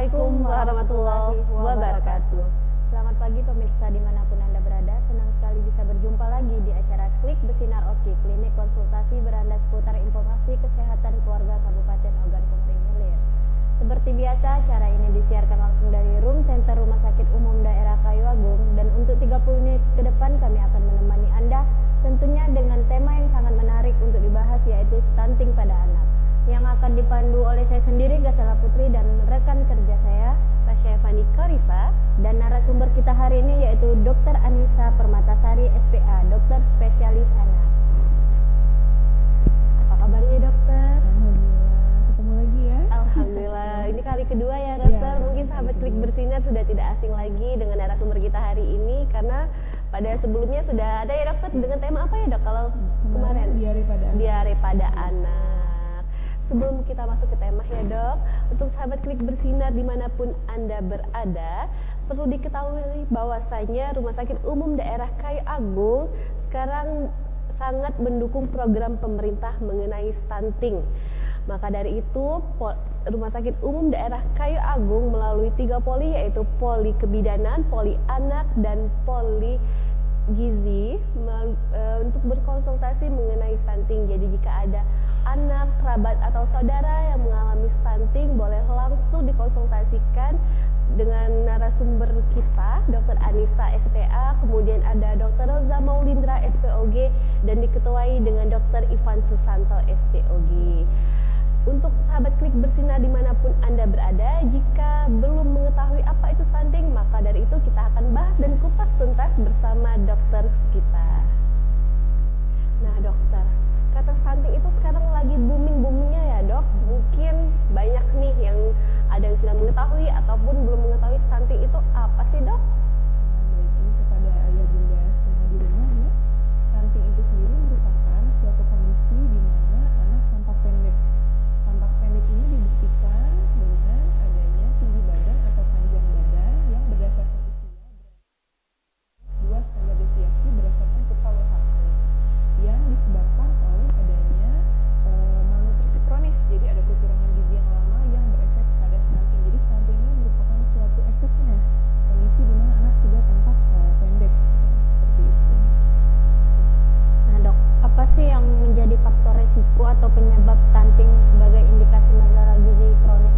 Assalamualaikum warahmatullahi wabarakatuh. Selamat pagi pemirsa dimanapun Anda berada. Senang sekali bisa berjumpa lagi di acara Klik Bersinar Oki, klinik konsultasi beranda seputar informasi kesehatan keluarga Kabupaten Ogan Komering Hilir. Seperti biasa, acara ini disiarkan langsung dari Room Center Rumah Sakit Umum Daerah Kayu Agung, dan untuk 30 menit ke depan kami akan menemani Anda tentunya dengan tema yang sangat menarik untuk dibahas, yaitu stunting pada anak, yang akan dipandu oleh saya sendiri, Gasala Putri, dan rekan kerja saya, Tasya Fani Korisa, dan narasumber kita hari ini yaitu Dr. Anissa Permatasari, SPA, dokter spesialis anak. Apa kabarnya, dokter? Alhamdulillah, ketemu lagi ya. Alhamdulillah, ini kali kedua ya dokter. Mungkin sahabat Klik Bersinar sudah tidak asing lagi dengan narasumber kita hari ini, karena pada sebelumnya sudah ada ya dokter dengan tema apa ya dok? Kalau kemarin diare pada anak. Sebelum kita masuk ke tema ya dok, untuk sahabat Klik Bersinar dimanapun Anda berada, perlu diketahui bahwasanya Rumah Sakit Umum Daerah Kayu Agung sekarang sangat mendukung program pemerintah mengenai stunting. Maka dari itu, Rumah Sakit Umum Daerah Kayu Agung melalui 3 poli, yaitu poli kebidanan, poli anak, dan poli gizi untuk berkonsultasi mengenai stunting. Jadi jika ada anak, kerabat, atau saudara yang mengalami stunting, boleh langsung dikonsultasikan dengan narasumber kita, Dr. Anissa SPA, kemudian ada Dr. Roza Maulindra SPOG, dan diketuai dengan Dr. Ivan Susanto SPOG. Untuk sahabat Klik Bersinar dimanapun Anda berada, jika belum mengetahui apa itu stunting, maka dari itu kita akan bahas dan kupas tuntas bersama dokter kita. Nah dokter, kata stunting itu sekarang lagi booming-boomingnya ya dok. Mungkin banyak nih yang ada yang sudah mengetahui ataupun belum mengetahui stunting itu apa sih dok? Baik, ini kepada ayah bunda semua di rumah ya. Stunting itu sendiri merupakan suatu kondisi di mana anak tampak pendek. Tampak pendek ini dibuktikan dengan adanya tinggi badan atau panjang badan yang berdasarkan usia 2 standar deviasi berdasarkan kurva WHO yang disebabkan oleh adanya malnutrisi kronis. Jadi ada kekurangan gizi yang lama yang berefek pada stunting. Jadi stunting ini merupakan suatu efeknya kondisi di mana anak sudah tampak pendek seperti itu. Nah dok, apa sih yang menjadi faktor resiko atau penyebab stunting sebagai indikasi masalah gizi kronis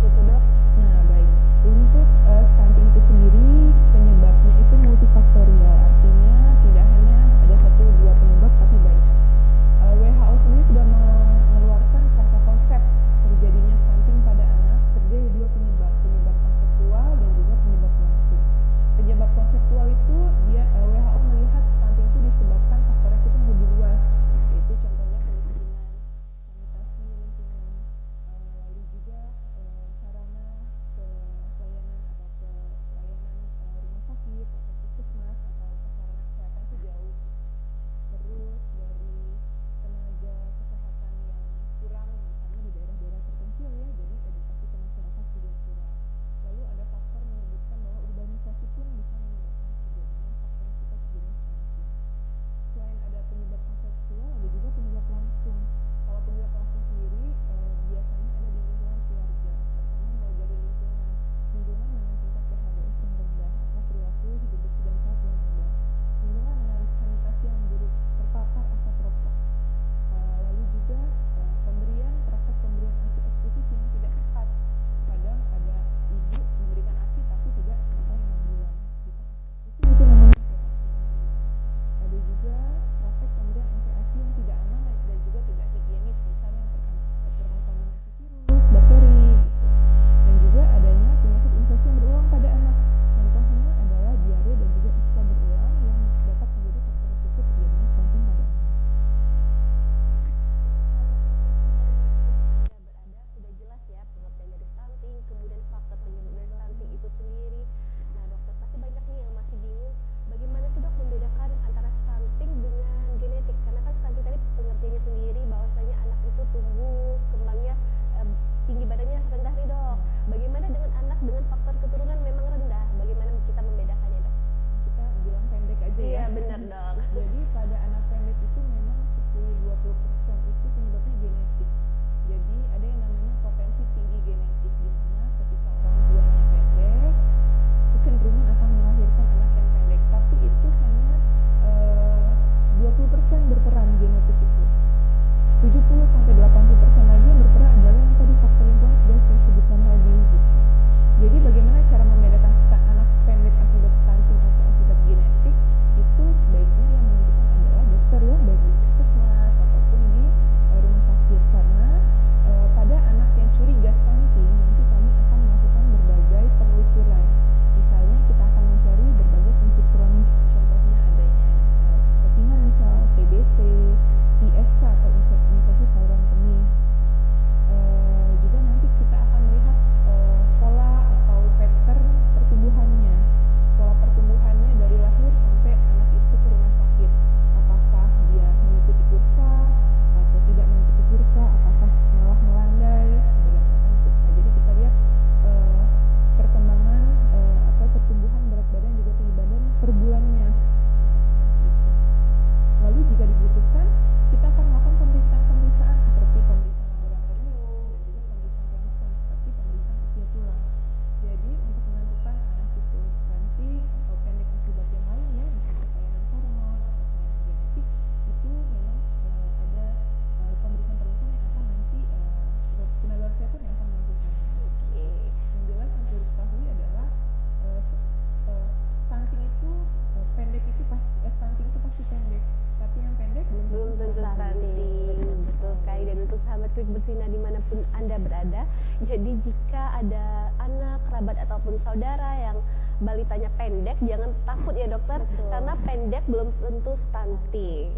bersinar dimanapun Anda berada. Jadi jika ada anak, kerabat ataupun saudara yang balitanya pendek, jangan takut ya dokter. Betul. Karena pendek belum tentu stunting.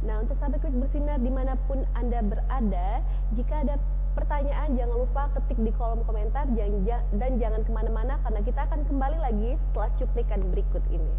Nah, untuk sahabat Klik Bersinar dimanapun Anda berada, jika ada pertanyaan jangan lupa ketik di kolom komentar dan jangan kemana-mana karena kita akan kembali lagi setelah cuplikan berikut ini.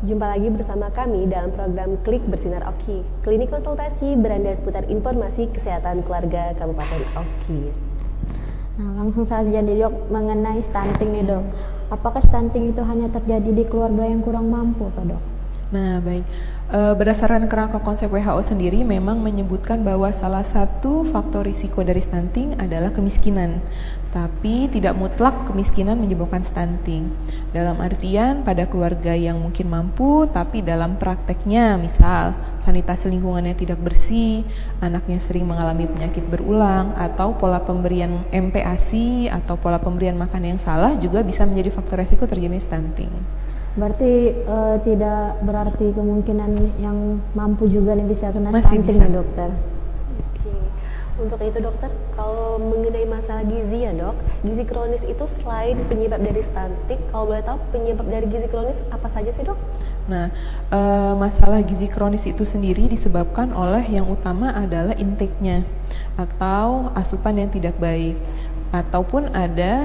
Jumpa lagi bersama kami dalam program Klik Bersinar Oki, klinik konsultasi beranda seputar informasi kesehatan keluarga Kabupaten Oki. Nah, langsung saja nih dok, mengenai stunting nih dok. Apakah stunting itu hanya terjadi di keluarga yang kurang mampu, Pak dok? Nah, baik. Berdasarkan kerangka konsep WHO sendiri memang menyebutkan bahwa salah satu faktor risiko dari stunting adalah kemiskinan. Tapi tidak mutlak kemiskinan menyebabkan stunting. Dalam artian pada keluarga yang mungkin mampu tapi dalam prakteknya misal sanitasi lingkungannya tidak bersih, anaknya sering mengalami penyakit berulang, atau pola pemberian MPASI atau pola pemberian makan yang salah juga bisa menjadi faktor risiko terjadi stunting. Berarti tidak berarti kemungkinan yang mampu juga nih bisa kena Masih stunting bisa. ya dokter? Oke. Untuk itu dokter, kalau mengenai masalah gizi ya dok, gizi kronis itu selain penyebab dari stunting, kalau boleh tahu penyebab dari gizi kronis apa saja sih dok? Nah, masalah gizi kronis itu sendiri disebabkan oleh yang utama adalah intake-nya atau asupan yang tidak baik, ataupun ada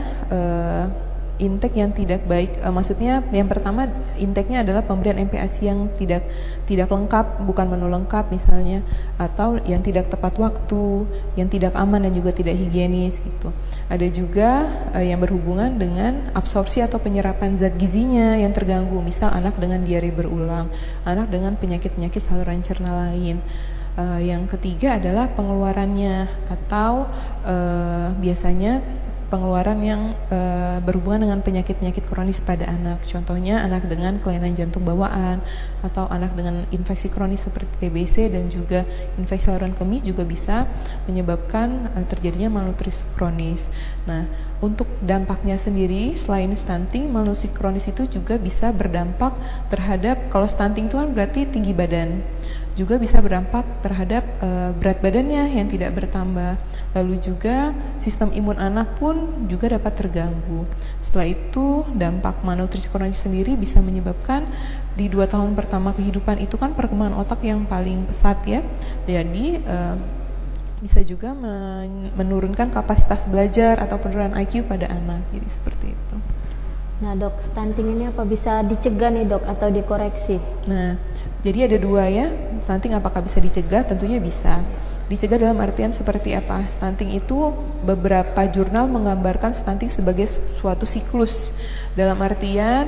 intake yang tidak baik. Maksudnya yang pertama intake-nya adalah pemberian MPASI yang tidak lengkap, bukan menu lengkap misalnya, atau yang tidak tepat waktu, yang tidak aman dan juga tidak higienis gitu. Ada juga yang berhubungan dengan absorpsi atau penyerapan zat gizinya yang terganggu, misal anak dengan diare berulang, anak dengan penyakit-penyakit saluran cerna lain. Yang ketiga adalah pengeluarannya, atau biasanya pengeluaran yang berhubungan dengan penyakit-penyakit kronis pada anak. Contohnya anak dengan kelainan jantung bawaan atau anak dengan infeksi kronis seperti TBC dan juga infeksi saluran kemih juga bisa menyebabkan terjadinya malnutrisi kronis. Nah, untuk dampaknya sendiri selain stunting, malnutrisi kronis itu juga bisa berdampak terhadap, kalau stunting itu kan berarti tinggi badan, juga bisa berdampak terhadap berat badannya yang tidak bertambah. Lalu juga sistem imun anak pun juga dapat terganggu. Setelah itu dampak malnutrisi kronis sendiri bisa menyebabkan di 2 tahun pertama kehidupan itu kan perkembangan otak yang paling pesat ya. Jadi bisa juga menurunkan kapasitas belajar atau penurunan IQ pada anak. Jadi seperti itu. Nah dok, stunting ini apa bisa dicegah nih dok atau dikoreksi? Nah, jadi ada 2 ya. Stunting apakah bisa dicegah? Tentunya bisa. Dicegah dalam artian seperti apa? Stunting itu beberapa jurnal menggambarkan stunting sebagai suatu siklus. Dalam artian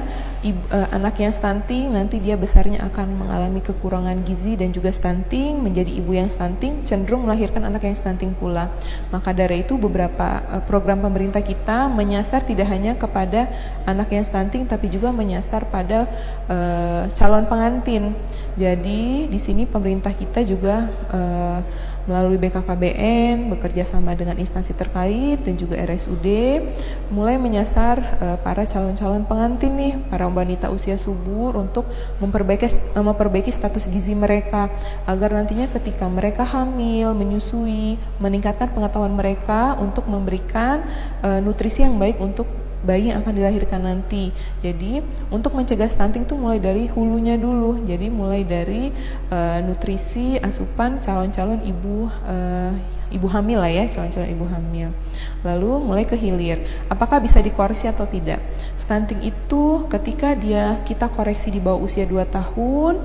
anak yang stunting nanti dia besarnya akan mengalami kekurangan gizi dan juga stunting, menjadi ibu yang stunting cenderung melahirkan anak yang stunting pula. Maka dari itu beberapa program pemerintah kita menyasar tidak hanya kepada anak yang stunting tapi juga menyasar pada calon pengantin. Jadi di sini pemerintah kita juga melalui BKKBN bekerja sama dengan instansi terkait dan juga RSUD mulai menyasar para calon-calon pengantin nih, para wanita usia subur untuk memperbaiki status gizi mereka agar nantinya ketika mereka hamil, menyusui, meningkatkan pengetahuan mereka untuk memberikan nutrisi yang baik untuk bayi yang akan dilahirkan nanti. Jadi untuk mencegah stunting itu mulai dari hulunya dulu. Jadi mulai dari nutrisi, asupan calon-calon ibu hamil lah ya, calon-calon ibu hamil. Lalu mulai ke hilir. Apakah bisa dikoreksi atau tidak? Stunting itu ketika kita koreksi di bawah usia 2 tahun,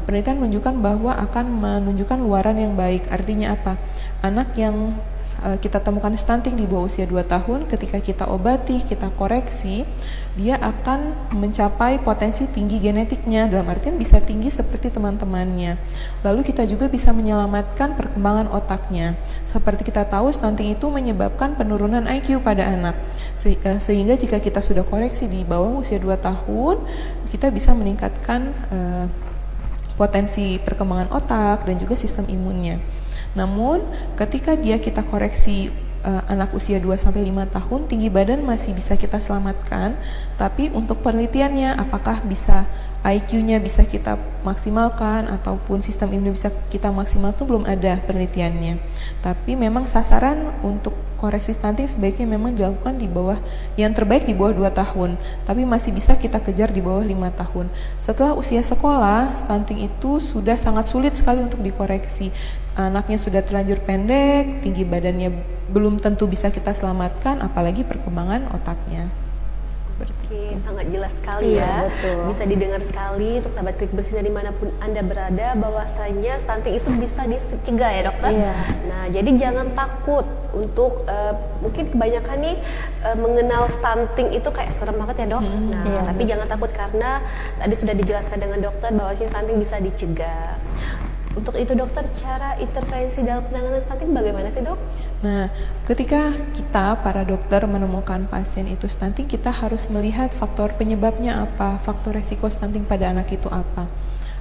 penelitian menunjukkan bahwa akan menunjukkan luaran yang baik. Artinya apa? Anak yang kita temukan stunting di bawah usia 2 tahun, ketika kita obati, kita koreksi, dia akan mencapai potensi tinggi genetiknya, dalam artian bisa tinggi seperti teman-temannya. Lalu kita juga bisa menyelamatkan perkembangan otaknya. Seperti kita tahu, stunting itu menyebabkan penurunan IQ pada anak. Sehingga jika kita sudah koreksi di bawah usia 2 tahun, kita bisa meningkatkan potensi perkembangan otak dan juga sistem imunnya. Namun ketika kita koreksi anak usia 2-5 tahun, tinggi badan masih bisa kita selamatkan, tapi untuk penelitiannya apakah bisa IQ-nya bisa kita maksimalkan ataupun sistem imun bisa kita maksimal itu belum ada penelitiannya. Tapi memang sasaran untuk koreksi stunting sebaiknya memang dilakukan di bawah, yang terbaik di bawah 2 tahun, tapi masih bisa kita kejar di bawah 5 tahun. Setelah usia sekolah, stunting itu sudah sangat sulit sekali untuk dikoreksi. Anaknya sudah terlanjur pendek, tinggi badannya belum tentu bisa kita selamatkan, apalagi perkembangan otaknya. Oke, sangat jelas sekali ya. Betul. Bisa didengar sekali untuk sahabat Klik Bersinar dimanapun Anda berada, bahwasanya stunting itu bisa dicegah ya dokter. Iya. Nah, jadi jangan takut untuk mungkin kebanyakan nih mengenal stunting itu kayak serem banget ya dok. Nah, tapi jangan takut karena tadi sudah dijelaskan dengan dokter bahwasanya stunting bisa dicegah. Untuk itu dokter, cara intervensi dalam penanganan stunting bagaimana sih dok? Nah, ketika kita para dokter menemukan pasien itu stunting, kita harus melihat faktor penyebabnya apa, faktor resiko stunting pada anak itu apa.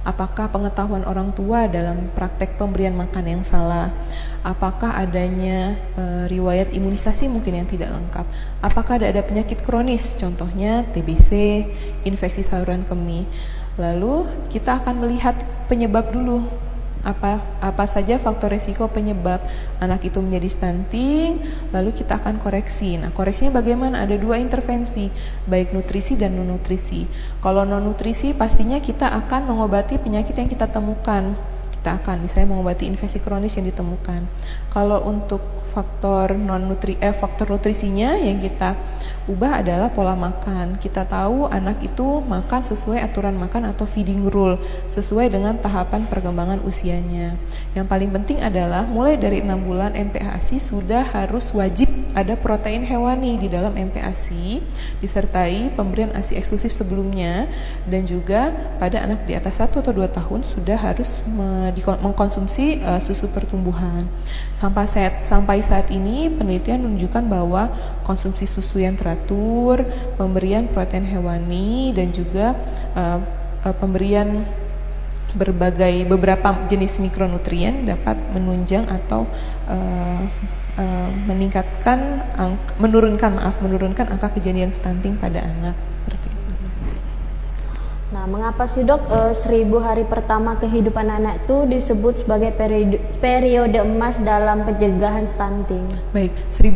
Apakah pengetahuan orang tua dalam praktek pemberian makan yang salah? Apakah adanya riwayat imunisasi mungkin yang tidak lengkap? Apakah ada penyakit kronis, contohnya TBC, infeksi saluran kemih? Lalu kita akan melihat penyebab dulu. Apa saja faktor resiko penyebab anak itu menjadi stunting, lalu kita akan koreksi. Nah, koreksinya bagaimana? Ada 2 intervensi, baik nutrisi dan non nutrisi. Kalau non nutrisi pastinya kita akan mengobati penyakit yang kita temukan. Kita akan misalnya mengobati infeksi kronis yang ditemukan. Kalau untuk faktor nutrisinya yang kita ubah adalah pola makan. Kita tahu anak itu makan sesuai aturan makan atau feeding rule, sesuai dengan tahapan perkembangan usianya. Yang paling penting adalah mulai dari 6 bulan MPASI sudah harus wajib ada protein hewani di dalam MPASI, disertai pemberian ASI eksklusif sebelumnya, dan juga pada anak di atas 1 atau 2 tahun sudah harus mengkonsumsi susu pertumbuhan. Sampai saat ini penelitian menunjukkan bahwa konsumsi susu yang teratur, pemberian protein hewani dan juga pemberian beberapa jenis mikronutrien dapat menunjang atau menurunkan angka kejadian stunting pada anak. Seperti itu. Nah, mengapa sih dok 1000 hari pertama kehidupan anak itu disebut sebagai periode emas dalam pencegahan stunting? Baik, 1000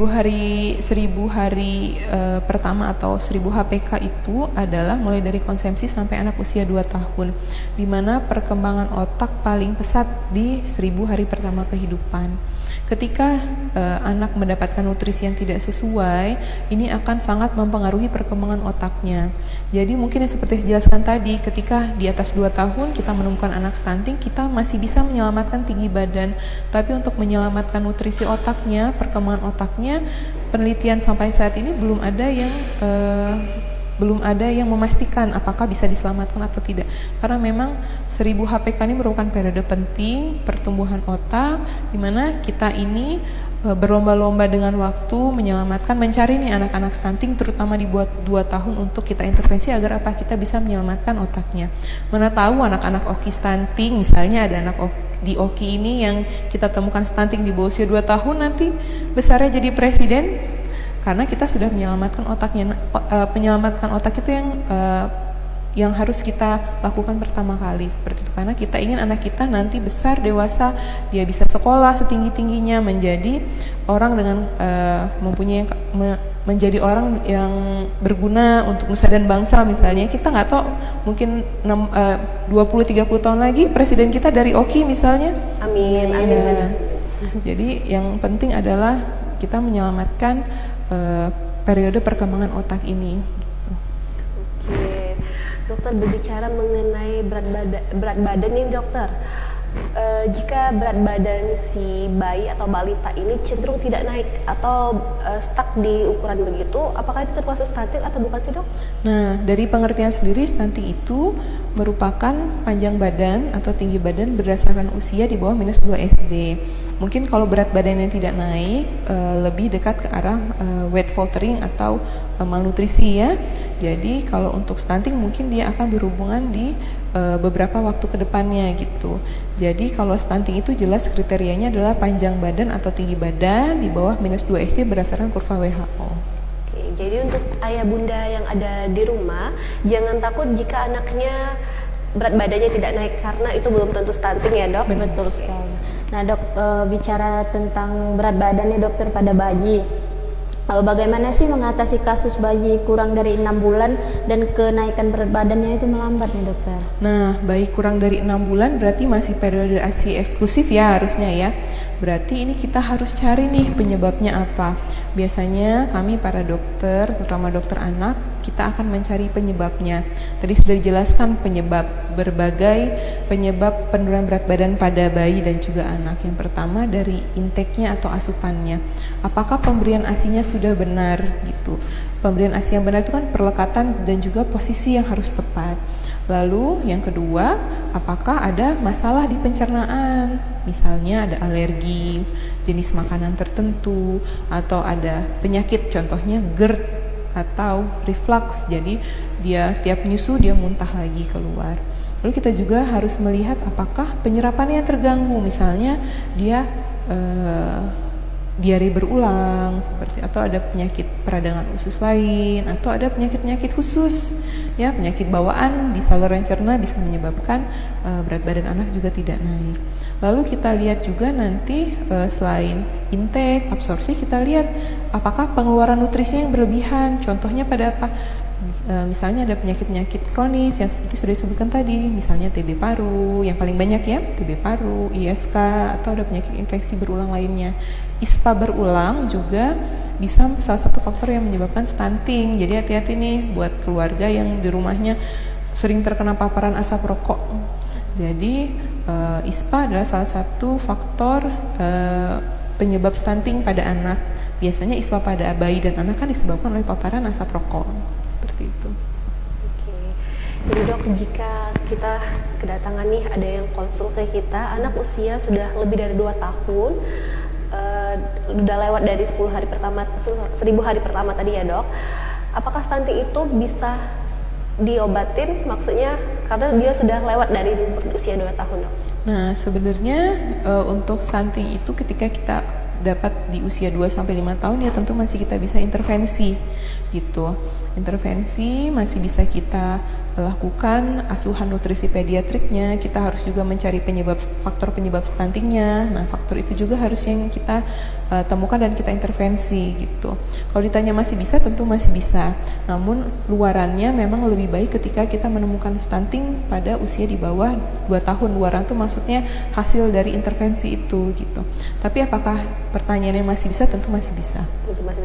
hari pertama atau 1000 HPK itu adalah mulai dari konsepsi sampai anak usia 2 tahun, di mana perkembangan otak paling pesat di 1000 hari pertama kehidupan. Ketika anak mendapatkan nutrisi yang tidak sesuai, ini akan sangat mempengaruhi perkembangan otaknya. Jadi mungkin yang seperti dijelaskan tadi, ketika di atas 2 tahun kita menemukan anak stunting, kita masih bisa menyelamatkan tinggi badan. Tapi untuk menyelamatkan nutrisi otaknya, perkembangan otaknya, penelitian sampai saat ini belum ada yang memastikan apakah bisa diselamatkan atau tidak. Karena memang 1000 HPK ini merupakan periode penting pertumbuhan otak, di mana kita ini berlomba-lomba dengan waktu mencari nih anak-anak stunting, terutama di bawah 2 tahun untuk kita intervensi agar kita bisa menyelamatkan otaknya. Mana tahu anak-anak OKI stunting, misalnya ada anak di OKI ini yang kita temukan stunting di bawah usia 2 tahun, nanti besarnya jadi presiden. Karena kita sudah menyelamatkan otaknya. Menyelamatkan otak itu yang harus kita lakukan pertama kali, seperti itu. Karena kita ingin anak kita nanti besar, dewasa, dia bisa sekolah setinggi-tingginya, menjadi orang dengan menjadi orang yang berguna untuk nusa dan bangsa. Misalnya kita nggak tahu, mungkin 20-30 tahun lagi presiden kita dari OKI misalnya. Amin, amin. Ya. Jadi yang penting adalah kita menyelamatkan periode perkembangan otak ini. Oke, dokter, berbicara mengenai berat badan nih dokter, jika berat badan si bayi atau balita ini cenderung tidak naik atau stuck di ukuran begitu, apakah itu termasuk stunting atau bukan sih dok? Nah, dari pengertian sendiri, stunting itu merupakan panjang badan atau tinggi badan berdasarkan usia di bawah -2 SD. Mungkin kalau berat badan yang tidak naik, lebih dekat ke arah weight faltering atau malnutrisi ya. Jadi kalau untuk stunting mungkin dia akan berhubungan di beberapa waktu ke depannya gitu. Jadi kalau stunting itu jelas kriterianya adalah panjang badan atau tinggi badan di bawah -2 SD berdasarkan kurva WHO. Oke, jadi untuk ayah bunda yang ada di rumah, jangan takut jika anaknya berat badannya tidak naik, karena itu belum tentu stunting ya dok? Betul sekali. Nah dok, bicara tentang berat badan nih dokter pada bayi, bagaimana sih mengatasi kasus bayi kurang dari 6 bulan dan kenaikan berat badannya itu melambat nih dokter? Nah, bayi kurang dari 6 bulan berarti masih periode ASI eksklusif ya harusnya ya. Berarti ini kita harus cari nih penyebabnya apa. Biasanya kami para dokter, terutama dokter anak, kita akan mencari penyebabnya. Tadi sudah dijelaskan berbagai penyebab penurunan berat badan pada bayi dan juga anak. Yang pertama dari intake-nya atau asupannya. Apakah pemberian ASI-nya sudah benar gitu. Pemberian ASI yang benar itu kan perlekatan dan juga posisi yang harus tepat. Lalu yang kedua, apakah ada masalah di pencernaan? Misalnya ada alergi, jenis makanan tertentu, atau ada penyakit, contohnya GERD atau reflux. Jadi dia tiap nyusu dia muntah lagi keluar. Lalu kita juga harus melihat apakah penyerapannya terganggu, misalnya dia diare berulang seperti, atau ada penyakit peradangan usus lain, atau ada penyakit-penyakit khusus ya, penyakit bawaan di saluran cerna bisa menyebabkan berat badan anak juga tidak naik. Lalu kita lihat juga nanti selain intake, absorpsi, kita lihat apakah pengeluaran nutrisi yang berlebihan, contohnya pada apa? Misalnya ada penyakit-penyakit kronis yang seperti sudah disebutkan tadi, misalnya TB paru yang paling banyak ya, TB paru, ISK, atau ada penyakit infeksi berulang lainnya. ISPA berulang juga bisa salah satu faktor yang menyebabkan stunting. Jadi hati-hati nih buat keluarga yang di rumahnya sering terkena paparan asap rokok. Jadi ISPA adalah salah satu faktor penyebab stunting pada anak. Biasanya ISPA pada bayi dan anak kan disebabkan oleh paparan asap rokok. Seperti itu. Oke. Jadi Dok, jika kita kedatangan nih ada yang konsul ke kita, anak usia sudah lebih dari 2 tahun, udah lewat dari 10 hari pertama, 1000 hari pertama tadi ya dok, apakah stunting itu bisa diobatin, maksudnya karena dia sudah lewat dari usia 2 tahun dok? Nah, sebenarnya untuk stunting itu ketika kita dapat di usia 2-5 tahun ya tentu masih kita bisa intervensi gitu. Intervensi masih bisa kita lakukan asuhan nutrisi pediatriknya, kita harus juga mencari faktor penyebab stuntingnya. Nah, faktor itu juga harus yang kita temukan dan kita intervensi gitu. Kalau ditanya masih bisa, tentu masih bisa. Namun luarannya memang lebih baik ketika kita menemukan stunting pada usia di bawah 2 tahun. Luaran itu maksudnya hasil dari intervensi itu gitu. Tapi apakah pertanyaannya masih bisa? Tentu masih bisa.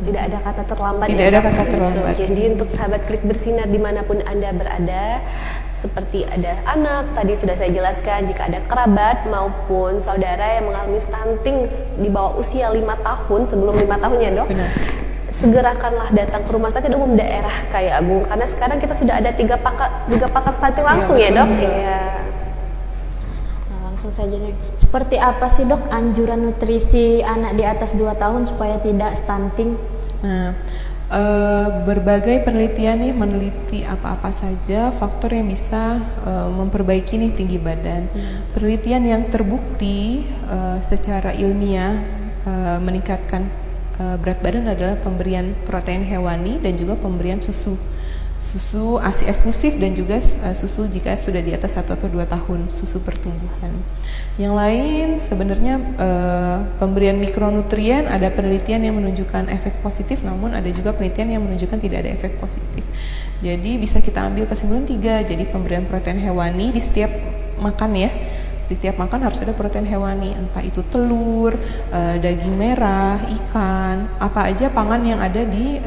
Tidak ada kata terlambat. Tidak ada kata terlambat. Jadi untuk sahabat Klik Bersinar dimanapun Anda berada, seperti ada anak, tadi sudah saya jelaskan, jika ada kerabat maupun saudara yang mengalami stunting di bawah usia 5 tahun, sebelum 5 tahun ya dok, benar, segerakanlah datang ke rumah sakit umum daerah Kaya Agung, karena sekarang kita sudah ada 3 pakar stunting langsung ya dok. Iya. Nah, langsung saja nih, seperti apa sih dok anjuran nutrisi anak di atas 2 tahun supaya tidak stunting? Nah, berbagai penelitian nih meneliti apa-apa saja faktor yang bisa memperbaiki nih tinggi badan. Penelitian yang terbukti secara ilmiah meningkatkan berat badan adalah pemberian protein hewani dan juga pemberian susu ASI eksklusif dan juga susu jika sudah di atas 1 atau 2 tahun, susu pertumbuhan. Yang lain sebenarnya pemberian mikronutrien, ada penelitian yang menunjukkan efek positif, namun ada juga penelitian yang menunjukkan tidak ada efek positif. Jadi bisa kita ambil kesimpulan 3, jadi pemberian protein hewani di setiap makan ya. Di setiap makan harus ada protein hewani, entah itu telur, daging merah, ikan, apa aja pangan yang ada di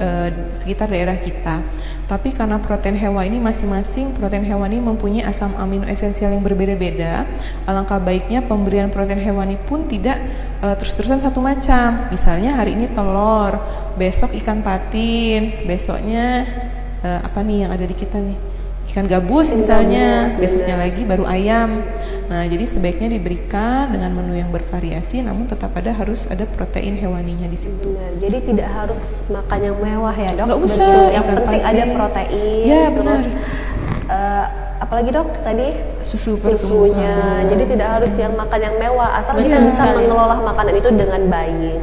sekitar daerah kita. Tapi karena protein hewani masing-masing protein hewani mempunyai asam amino esensial yang berbeda-beda, alangkah baiknya pemberian protein hewani pun tidak terus-terusan satu macam. Misalnya hari ini telur, besok ikan patin, besoknya apa nih yang ada di kita nih? Ikan gabus misalnya, besoknya lagi baru ayam. Nah, jadi sebaiknya diberikan dengan menu yang bervariasi, namun tetap harus ada protein hewaninya di situ. Benar, jadi tidak harus makan yang mewah ya dok. Nggak usah. Yang penting ada protein. Ya, terus apalagi dok tadi susunya. Jadi tidak harus yang makan yang mewah, asal kita bisa mengelola makanan itu dengan baik.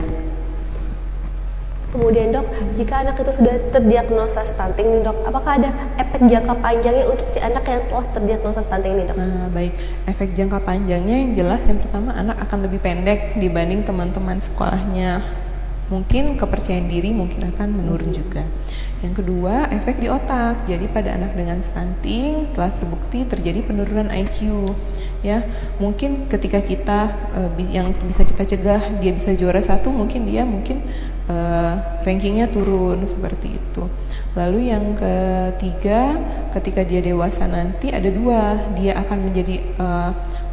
Kemudian dok, jika anak itu sudah terdiagnosa stunting nih dok, apakah ada efek jangka panjangnya untuk si anak yang telah terdiagnosa stunting ini dok? Nah baik, efek jangka panjangnya yang jelas yang pertama anak akan lebih pendek dibanding teman-teman sekolahnya. Mungkin kepercayaan diri mungkin akan menurun juga. Yang kedua, efek di otak. Jadi pada anak dengan stunting telah terbukti terjadi penurunan IQ. Ya, mungkin ketika kita yang bisa kita cegah dia bisa juara 1, mungkin dia rankingnya turun seperti itu. Lalu yang ketiga, ketika dia dewasa nanti ada 2, dia akan menjadi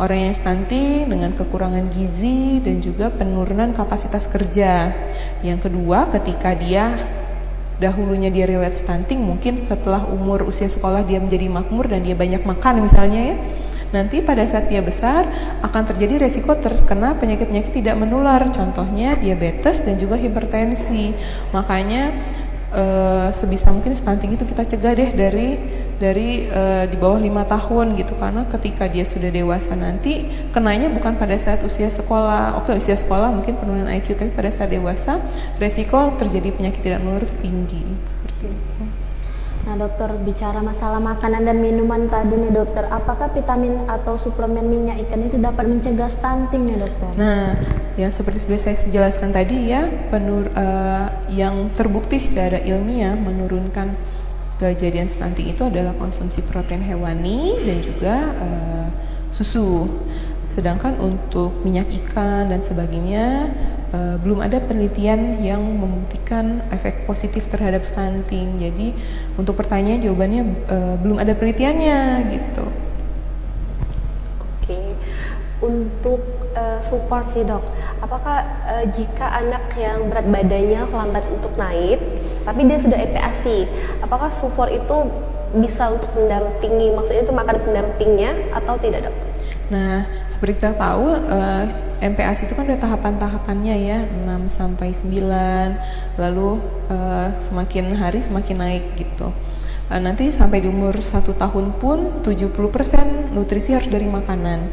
orang yang stunting dengan kekurangan gizi dan juga penurunan kapasitas kerja. Yang kedua, ketika dia dahulunya dia riwayat stunting, mungkin setelah usia sekolah dia menjadi makmur dan dia banyak makan misalnya ya, nanti pada saat dia besar akan terjadi resiko terkena penyakit-penyakit tidak menular, contohnya diabetes dan juga hipertensi. Makanya sebisa mungkin stunting itu kita cegah deh dari di bawah 5 tahun gitu, karena ketika dia sudah dewasa nanti kenanya bukan pada saat usia sekolah. Oke, usia sekolah mungkin penurunan IQ, tapi pada saat dewasa resiko terjadi penyakit tidak menular tinggi seperti itu. Nah dokter, bicara masalah makanan dan minuman tadi nih dokter, apakah vitamin atau suplemen minyak ikan itu dapat mencegah stunting ya dokter? Nah, yang seperti sudah saya jelaskan tadi ya, yang terbukti secara ilmiah menurunkan kejadian stunting itu adalah konsumsi protein hewani dan juga susu. Sedangkan untuk minyak ikan dan sebagainya belum ada penelitian yang membuktikan efek positif terhadap stunting. Jadi untuk pertanyaan jawabannya belum ada penelitiannya gitu. Oke, untuk support nih dok, apakah jika anak yang berat badannya lambat untuk naik, tapi dia sudah EPASI, apakah support itu bisa untuk mendampingi, maksudnya itu makan pendampingnya atau tidak, Dok? Nah, seperti kita tahu MPASI itu kan ada tahapan-tahapannya ya, 6 sampai 9, lalu semakin hari semakin naik gitu. Nanti sampai di umur 1 tahun pun 70% nutrisi harus dari makanan.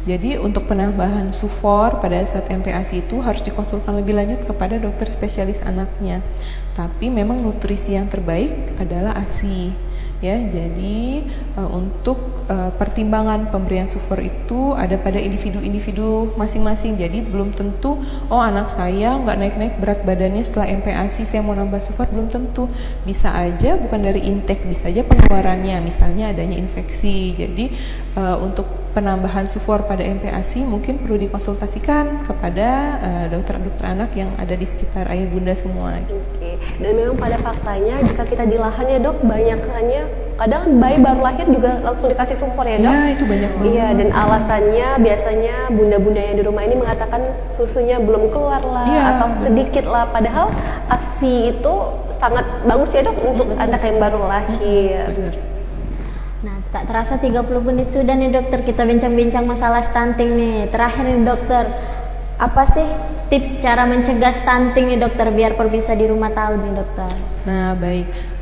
Jadi untuk penambahan sufor pada saat MPASI itu harus dikonsulkan lebih lanjut kepada dokter spesialis anaknya. Tapi memang nutrisi yang terbaik adalah ASI. Ya, jadi untuk pertimbangan pemberian sufor itu ada pada individu-individu masing-masing. Jadi belum tentu, oh anak saya nggak naik-naik berat badannya setelah MPASI, saya mau nambah sufor, belum tentu. Bisa aja bukan dari intake, bisa aja pengeluarannya, misalnya adanya infeksi. Jadi untuk penambahan sufor pada MPASI mungkin perlu dikonsultasikan kepada dokter-dokter anak yang ada di sekitar ayah bunda semua. Oke. Dan memang pada faktanya jika kita di lahan ya, Dok, banyaknya kadang bayi baru lahir juga langsung dikasih sufor ya, Dok? Iya, itu banyak banget. Iya, dan alasannya biasanya bunda-bunda yang di rumah ini mengatakan susunya belum keluar lah, atau sedikit lah, padahal ASI itu sangat bagus ya, Dok, untuk anak yang baru lahir. Nah, tak terasa 30 menit sudah nih dokter, kita bincang-bincang masalah stunting nih. Terakhir nih dokter, apa sih tips cara mencegah stunting nih dokter, biar pemirsa di rumah tahu nih dokter? Nah, baik.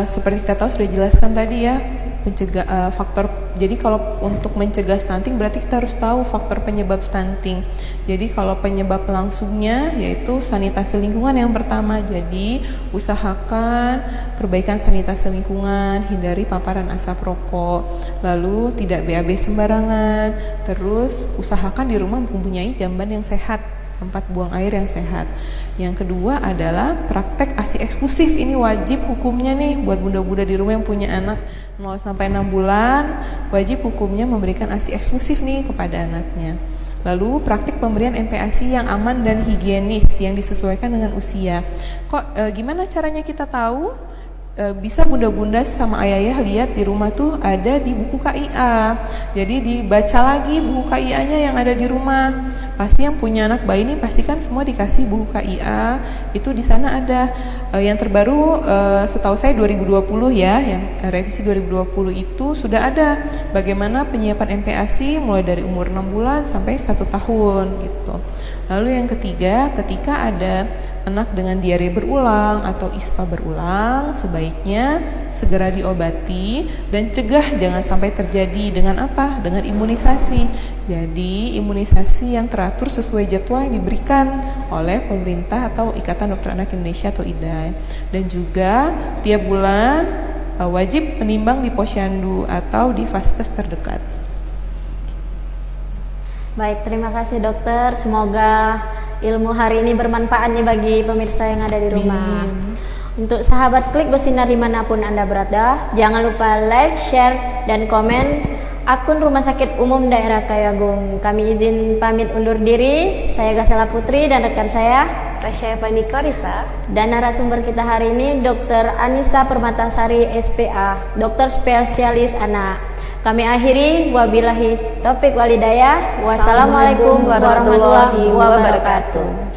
Seperti kita tahu sudah jelaskan tadi ya, mencegah faktor. Jadi kalau untuk mencegah stunting berarti kita harus tahu faktor penyebab stunting. Jadi kalau penyebab langsungnya yaitu sanitasi lingkungan yang pertama. Jadi usahakan perbaikan sanitasi lingkungan, hindari paparan asap rokok, lalu tidak BAB sembarangan. Terus usahakan di rumah mempunyai jamban yang sehat, tempat buang air yang sehat. Yang kedua adalah praktek ASI eksklusif. Ini wajib hukumnya nih buat bunda-bunda di rumah yang punya anak 0 sampai 6 bulan, wajib hukumnya memberikan ASI eksklusif nih kepada anaknya. Lalu praktik pemberian MPASI yang aman dan higienis yang disesuaikan dengan usia. Gimana caranya kita tahu? Bisa bunda-bunda sama ayah-ayah lihat di rumah tuh ada di buku KIA. Jadi dibaca lagi buku KIA-nya yang ada di rumah. Pasti yang punya anak bayi ini pastikan semua dikasih buku KIA. Itu di sana ada yang terbaru setahu saya 2020 ya, yang revisi 2020 itu sudah ada bagaimana penyiapan MPASI mulai dari umur 6 bulan sampai 1 tahun gitu. Lalu yang ketiga, ketika ada anak dengan diare berulang atau ISPA berulang, sebaiknya segera diobati dan cegah jangan sampai terjadi dengan apa? Dengan imunisasi. Jadi imunisasi yang teratur sesuai jadwal yang diberikan oleh pemerintah atau Ikatan Dokter Anak Indonesia atau IDAI. Dan juga tiap bulan wajib menimbang di posyandu atau di vaskes terdekat. Baik, terima kasih dokter. Semoga ilmu hari ini bermanfaat nih bagi pemirsa yang ada di rumah. Untuk sahabat Klik Bersinar dimanapun Anda berada, jangan lupa like, share, dan komen akun Rumah Sakit Umum Daerah Kayagung. Kami izin pamit undur diri. Saya Gasela Putri dan rekan saya Tasya Evani Clarissa. Dan narasumber kita hari ini Dr. Anissa Permatasari SPA, dokter spesialis anak. Kami akhiri, wabillahi taufik walhidayah. Wassalamualaikum warahmatullahi wabarakatuh.